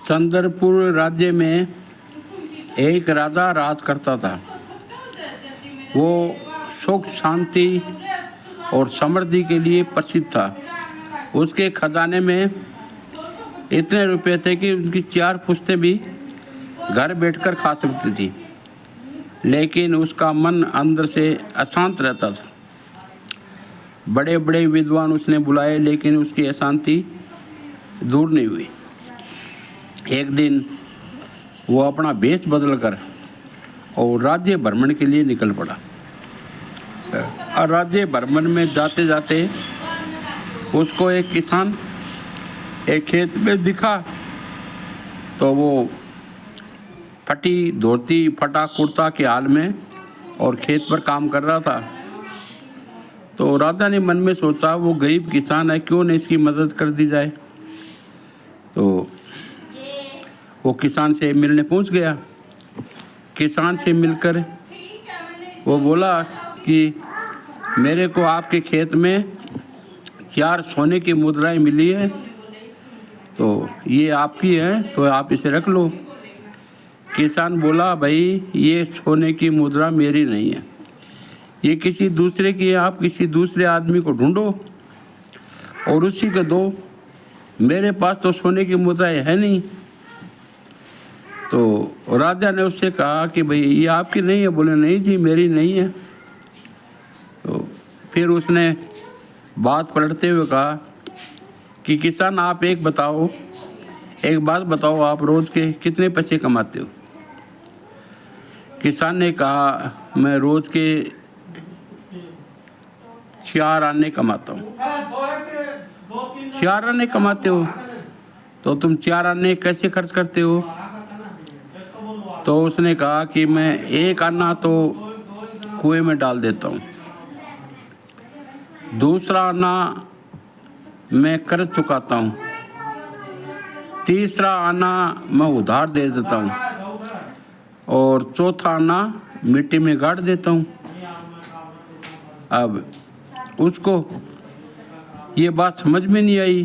चंद्रपुर राज्य में एक राजा राज करता था। वो सुख शांति और समृद्धि के लिए प्रसिद्ध था। उसके खजाने में इतने रुपए थे कि उनकी 4 पुश्तें भी घर बैठकर खा सकती थी, लेकिन उसका मन अंदर से अशांत रहता था। बड़े बड़े विद्वान उसने बुलाए, लेकिन उसकी अशांति दूर नहीं हुई। एक दिन वो अपना वेश बदलकर और राज्य भ्रमण के लिए निकल पड़ा। और राज्य भ्रमण में जाते जाते उसको एक किसान एक खेत में दिखा। तो वो फटी धोती फटा कुर्ता के हाल में और खेत पर काम कर रहा था। तो राजा ने मन में सोचा, वो गरीब किसान है, क्यों नहीं इसकी मदद कर दी जाए। तो वो किसान से मिलने पहुंच गया। किसान से मिलकर वो बोला कि मेरे को आपके खेत में 4 सोने की मुद्राएं मिली है, तो ये आपकी है, तो आप इसे रख लो। किसान बोला, भाई ये सोने की मुद्रा मेरी नहीं है, ये किसी दूसरे की है। आप किसी दूसरे आदमी को ढूंढो और उसी को दो, मेरे पास तो सोने की मुद्राएं है नहीं। तो राजा ने उससे कहा कि भाई ये आपकी नहीं है। बोले नहीं जी, मेरी नहीं है। तो फिर उसने बात पलटते हुए कहा कि किसान, आप एक बात बताओ, आप रोज के कितने पैसे कमाते हो। किसान ने कहा, मैं रोज के 4 आने कमाता हूँ। 4 आने कमाते हो, तो तुम 4 आने कैसे खर्च करते हो। तो उसने कहा कि मैं 1 आना तो कुएं में डाल देता हूँ, दूसरा आना मैं कर्ज चुकाता हूँ, तीसरा आना मैं उधार दे देता हूँ, और चौथा आना मिट्टी में गाड़ देता हूँ। अब उसको ये बात समझ में नहीं आई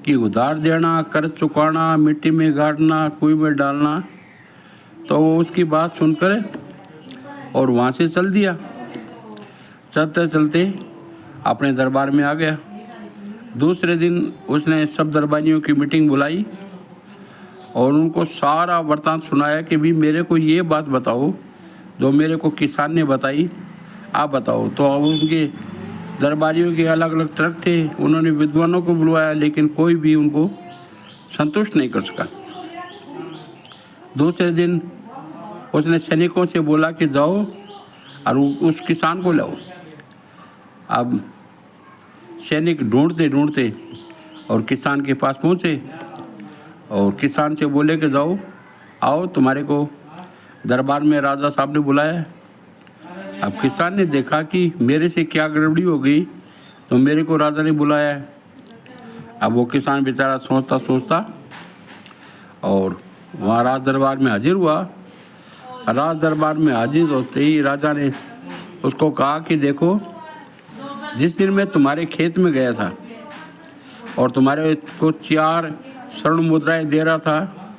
कि उधार देना, कर्ज चुकाना, मिट्टी में गाड़ना, कुएं में डालना। तो वो उसकी बात सुनकर और वहाँ से चल दिया। चलते चलते अपने दरबार में आ गया। दूसरे दिन उसने सब दरबारियों की मीटिंग बुलाई और उनको सारा वृतांत सुनाया कि भी मेरे को ये बात बताओ जो मेरे को किसान ने बताई, आप बताओ। तो अब उनके दरबारियों के अलग अलग तर्क थे। उन्होंने विद्वानों को बुलवाया, लेकिन कोई भी उनको संतुष्ट नहीं कर सका। दूसरे दिन उसने सैनिकों से बोला कि जाओ और उस किसान को लाओ। अब सैनिक ढूंढते ढूंढते और किसान के पास पहुँचे और किसान से बोले कि जाओ, आओ, तुम्हारे को दरबार में राजा साहब ने बुलाया। अब किसान ने देखा कि मेरे से क्या गड़बड़ी हो गई, तो मेरे को राजा ने बुलाया है। अब वो किसान बेचारा सोचता और वहाँ राज दरबार में हाजिर हुआ। राज दरबार में हाजिर होते ही राजा ने उसको कहा कि देखो, जिस दिन मैं तुम्हारे खेत में गया था और तुम्हारे को 4 स्वर्ण मुद्राएं दे रहा था,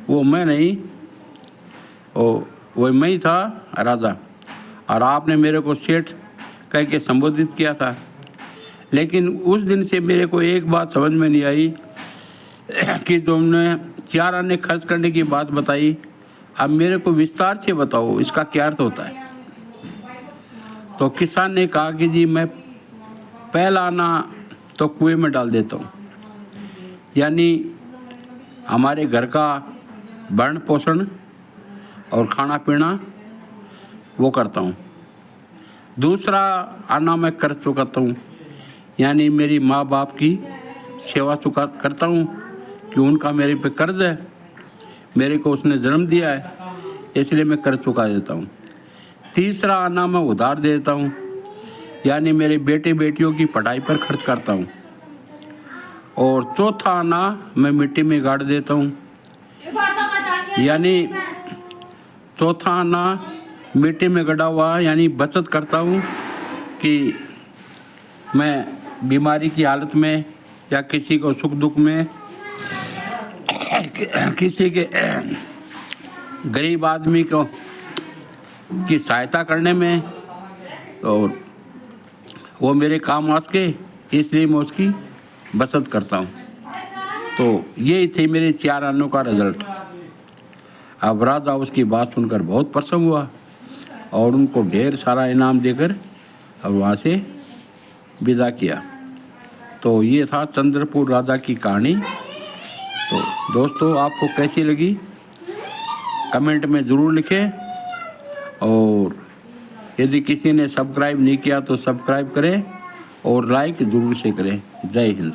वो मैं नहीं, वो मैं ही था राजा, और आपने मेरे को सेठ कह के संबोधित किया था। लेकिन उस दिन से मेरे को एक बात समझ में नहीं आई कि तुमने 4 आने खर्च करने की बात बताई। अब मेरे को विस्तार से बताओ, इसका क्या अर्थ होता है। तो किसान ने कहा कि जी, मैं पहला आना तो कुएं में डाल देता हूँ, यानी हमारे घर का भरण पोषण और खाना पीना वो करता हूँ। दूसरा आना मैं कर्ज चुकाता हूँ, यानी मेरी माँ बाप की सेवा करता हूँ कि उनका मेरे पे कर्ज है, मेरे को उसने जन्म दिया है, इसलिए मैं कर्ज चुका देता हूँ। तीसरा आना मैं उधार दे देता हूँ, यानी मेरे बेटे बेटियों की पढ़ाई पर खर्च करता हूँ। और चौथा आना मैं मिट्टी में गाड़ देता हूँ, यानी चौथा आना मिट्टी में गड़ा हुआ, यानी बचत करता हूँ कि मैं बीमारी की हालत में या किसी को सुख दुख में किसी के गरीब आदमी को की सहायता करने में, और वो मेरे काम आ सके इसलिए मैं उसकी बचत करता हूँ। तो ये थे मेरे 4 अन्नों का रिजल्ट। अब राजा उसकी बात सुनकर बहुत प्रसन्न हुआ और उनको ढेर सारा इनाम देकर और वहाँ से विदा किया। तो ये था चंद्रपुर राजा की कहानी। तो दोस्तों, आपको कैसी लगी कमेंट में ज़रूर लिखें, और यदि किसी ने सब्सक्राइब नहीं किया तो सब्सक्राइब करें और लाइक ज़रूर से करें। जय हिंद।